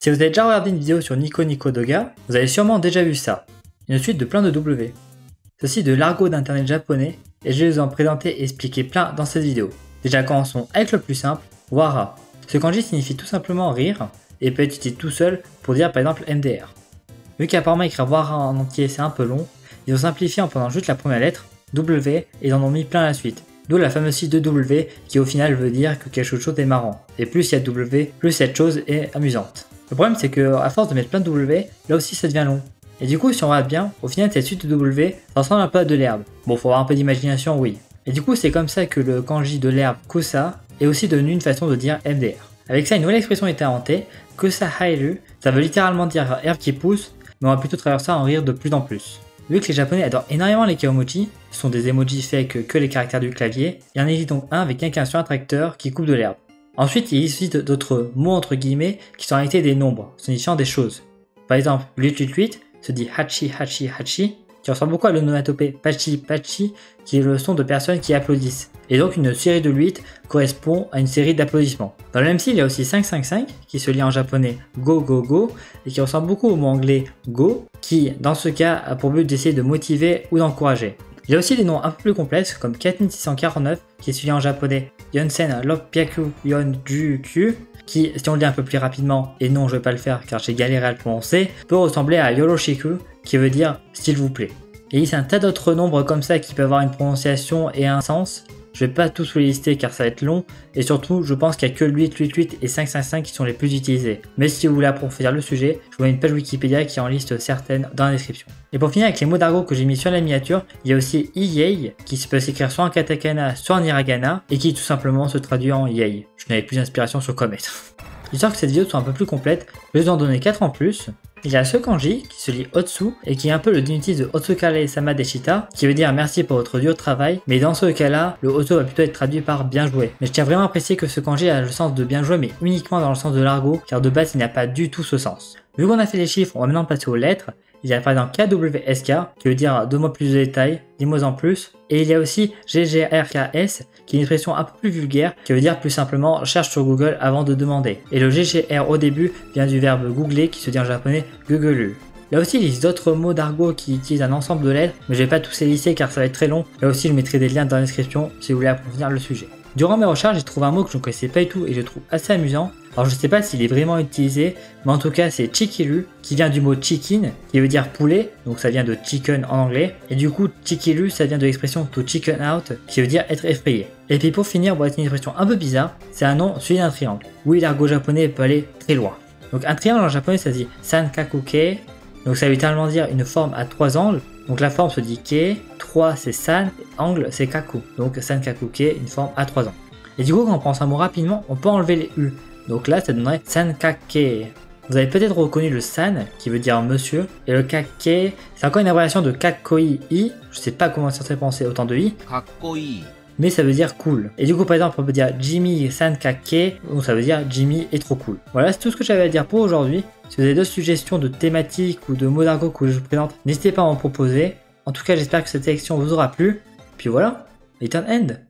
Si vous avez déjà regardé une vidéo sur Nico Nico Doga, vous avez sûrement déjà vu ça. Une suite de plein de W. Ceci de l'argot d'internet japonais et je vais vous en présenter et expliquer plein dans cette vidéo. Déjà commençons avec le plus simple, wara. Ce kanji signifie tout simplement rire et peut être utilisé tout seul pour dire par exemple MDR. Vu qu'apparemment écrire wara en entier c'est un peu long, ils ont simplifié en prenant juste la première lettre, W, et ils en ont mis plein à la suite. D'où la fameuse suite de W qui au final veut dire que quelque chose est marrant. Et plus il y a de W, plus cette chose est amusante. Le problème c'est que à force de mettre plein de W, là aussi ça devient long. Et du coup si on regarde bien, au final cette suite de W, ça ressemble un peu à de l'herbe. Bon, faut avoir un peu d'imagination, oui. Et du coup c'est comme ça que le kanji de l'herbe Kosa est aussi devenu une façon de dire MDR. Avec ça une nouvelle expression est inventée, Kosa Hairu, ça veut littéralement dire herbe qui pousse, mais on va plutôt traduire ça en rire de plus en plus. Vu que les japonais adorent énormément les kawamochi, ce sont des emojis faits que les caractères du clavier, il y en existe donc un avec quelqu'un sur un tracteur qui coupe de l'herbe. Ensuite il existe d'autres mots entre guillemets qui sont en réalité des nombres, signifiant des choses. Par exemple, 888 se dit hachi hachi hachi, qui ressemble beaucoup à l'onomatopée pachi pachi, qui est le son de personnes qui applaudissent. Et donc une série de 8 correspond à une série d'applaudissements. Dans le même style, il y a aussi 555 qui se lit en japonais go go go et qui ressemble beaucoup au mot anglais go, qui dans ce cas a pour but d'essayer de motiver ou d'encourager. Il y a aussi des noms un peu plus complexes comme 4649 qui se lit en japonais Yonsen Lopyaku Yonjukyu, qui, si on le dit un peu plus rapidement, et non je vais pas le faire car j'ai galéré à le prononcer, peut ressembler à Yoroshiku qui veut dire s'il vous plaît. Et il y a un tas d'autres nombres comme ça qui peuvent avoir une prononciation et un sens. Je vais pas tous vous les lister car ça va être long, et surtout je pense qu'il n'y a que le 888 et 555 qui sont les plus utilisés. Mais si vous voulez approfondir le sujet, je vous mets une page Wikipédia qui en liste certaines dans la description. Et pour finir avec les mots d'argot que j'ai mis sur la miniature, il y a aussi Iyei qui peut s'écrire soit en katakana soit en hiragana et qui tout simplement se traduit en Yei. Je n'avais plus d'inspiration sur quoi mettre. Histoire que cette vidéo soit un peu plus complète, je vais vous en donner 4 en plus. Il y a ce kanji qui se lit Otsu et qui est un peu le diminutif de Otsukare sama deshita qui veut dire merci pour votre dur travail, mais dans ce cas là, le Otsu va plutôt être traduit par bien joué. Mais je tiens vraiment à préciser que ce kanji a le sens de bien joué mais uniquement dans le sens de l'argot car de base il n'a pas du tout ce sens. Vu qu'on a fait les chiffres, on va maintenant passer aux lettres. Il y a par exemple KWSK qui veut dire donne-moi plus de détails, dis-moi en plus. Et il y a aussi GGRKS qui est une expression un peu plus vulgaire qui veut dire plus simplement cherche sur Google avant de demander. Et le GGR au début vient du verbe googler qui se dit en japonais gugulu. Là aussi il existe d'autres mots d'argot qui utilisent un ensemble de lettres, mais je vais pas tous les lister car ça va être très long. Là aussi je mettrai des liens dans la description si vous voulez approfondir le sujet. Durant mes recherches, j'ai trouvé un mot que je ne connaissais pas du tout et je le trouve assez amusant. Alors je sais pas s'il est vraiment utilisé, mais en tout cas c'est chikiru qui vient du mot chicken qui veut dire poulet, donc ça vient de chicken en anglais. Et du coup chikiru ça vient de l'expression to chicken out qui veut dire être effrayé. Et puis pour finir, pour être une expression un peu bizarre, c'est un nom suivi d'un triangle. Oui, l'argot japonais peut aller très loin. Donc un triangle en japonais ça se dit sankakuke, donc ça veut littéralement dire une forme à 3 angles. Donc la forme se dit ke, 3 c'est san, angle c'est kaku. Donc sankakuke, une forme à 3 angles. Et du coup quand on pense un mot rapidement, on peut enlever les u. Donc là ça donnerait sankake. Vous avez peut-être reconnu le san qui veut dire monsieur, et le kake c'est encore une abréviation de kakkoi i. Je sais pas comment ça se prononcer autant de i. Kakkoi. Mais ça veut dire cool. Et du coup par exemple on peut dire Jimmy sankake, donc ça veut dire Jimmy est trop cool. Voilà, c'est tout ce que j'avais à dire pour aujourd'hui. Si vous avez d'autres suggestions de thématiques ou de mots d'argot que je vous présente, n'hésitez pas à m'en proposer. En tout cas j'espère que cette sélection vous aura plu. Puis voilà, return end.